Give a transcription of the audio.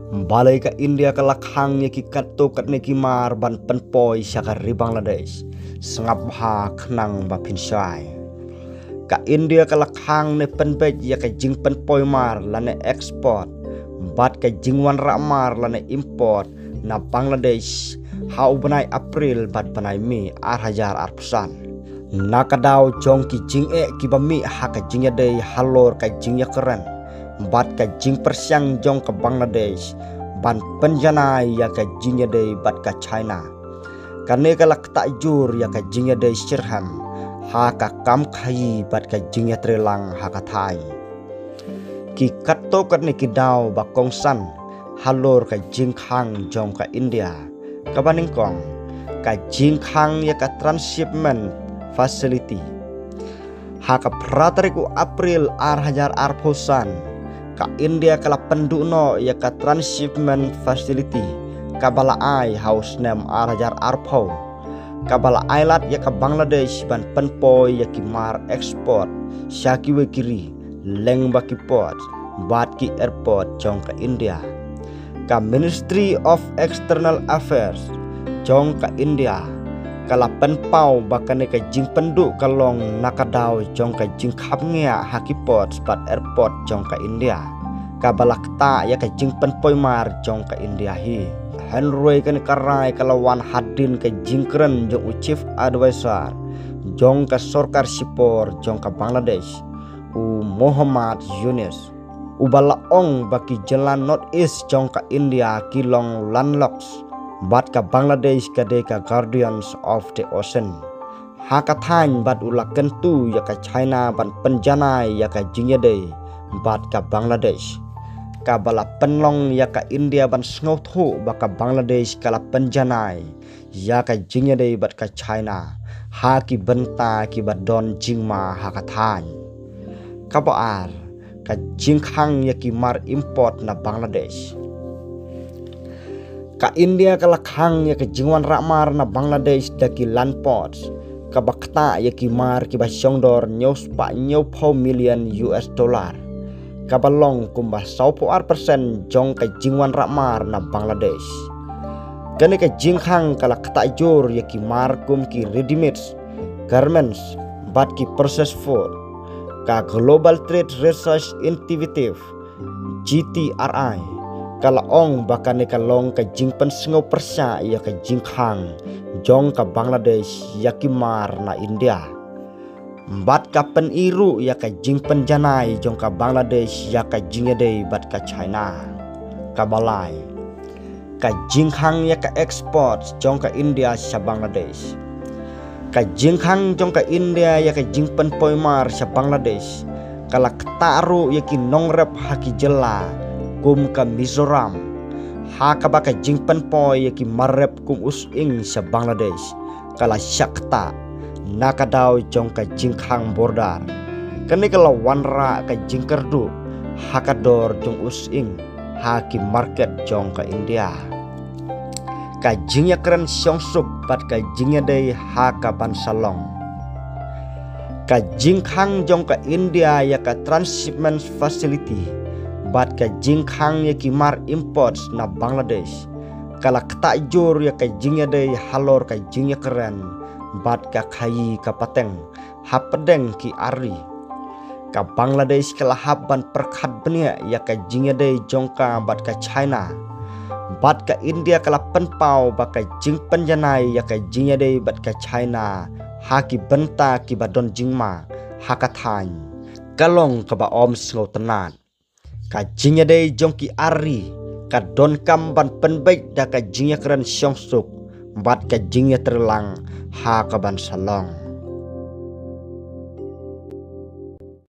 Balai ka India ka lakhang ye ki katto katne ki mar ban penpoi syaka ri Bangladesh sengap ha khnang ba pinsai ka India ka lakhang ne penbej ya ka jing penpoi mar lane export bat ka jingwan ramar lane import na Bangladesh ha ubanai April bat banai mi 2000 nakadaw jong ki jing ki bami ha ka jingya dei halor ka jingya keren bat ka jing persyang jong ke Bangladesh ban penjanai ya ka jingya dei bat ka China kane ka lak takjur ya ka jingya dei Sirham ha ka kam khai bat ka jingya trelang ha ka thai ki katto katne ki daw ba kongsan halor ka jing khang jong ka India ka baningkong ka jing khang ya ka transshipment facility ha ka pratariku April 2000 ka India kala pendukno ya ka transshipment facility ka bala ai house name 2000 ka bala ailat ya ka Bangladesh ban penpoi ya ki mar export syaki we kiri leng ba ki port bat ki airport jong ka India ka Ministry of External Affairs jong ka India kala penpau bakane ka jing penduk kalong nakadaw jong ka jing khapngea hakipot bat airport jong ka India ka balakta ya ka jing penpoi mar jong ka India hi Henry kan karai kalawan hadin ka jing keren jong chief advisor jong ka sorkar sipor jong ka Bangladesh u Muhammad Yunus u balaong baki jalan north east jong ka India kilong landlocks bat ka Bangladesh ka de ka Guardians of the Ocean ha ka than bat ulak kentu ya ka China ban penjanai ya ka jingya de bat ka Bangladesh ka bala penlong ya ka India ban sngow thu ba ka Bangladesh kala penjanai ya ka jingya de bat ka China ha ki benta ki ba don jingma ha ka than ka baar ka jingkhang ya ki mar import na Bangladesh ka India ka lakhang ya ka jingwan ramar na Bangladesh daki land ports ka bakta ya ki mar ki ba syongdor nyos pa nyopo million US dollar ka balong kumba 90% jong ka jingwan ramar na Bangladesh kane ka jingkhang ka lakta jor ya ki mar kum ki ready made garments bat ki processed food ka Global Trade Research Initiative GTRI kalaong bakane kalong ka jing pensngo persya ya ka jingkhang jong ka Bangladesh ya ki mar na India bat ka peniru ya ka jing penjanai jong ka Bangladesh ya ka jingede bat ka China ka balai ka jingkhang ya ka export jong ka India sa Bangladesh ka jingkhang jong ka India ya ka jing penpoi mar sa Bangladesh kala ktaru ya ki nongrep haki jela kum ka Mizoram ha ka baka jing penpoi ya ki marep kum using sa Bangladesh kala syakta nakadaw jong ka jingkhang bordar kani kala wanra ka jingkerdu hakador jong using ha ki market jong ka India ka jingya keren syongsup bat ka jingya dei ha ka bansalong ka jingkhang jong ka India ya ka transshipment facility bat ka jingkhang ya ki mar imports na Bangladesh kala ktajur ya ka jingya dei halor ka jingya keren bat ka khayi ka pateng hapedeng ki ari ka Bangladesh kala habban perkhat benia ya ka jingya dei jongka bat ka China bat ka India kala penpau ba ka jing penjanai ya ka jingya dei bat ka China haki benta ki badon jingma hakathan kalong ka ba om sngo tenat ka jingya dei jongki ari ka don kam ban penbaik da ka jingya keren syongsuk bat ka jingya terlang ha ka ban salong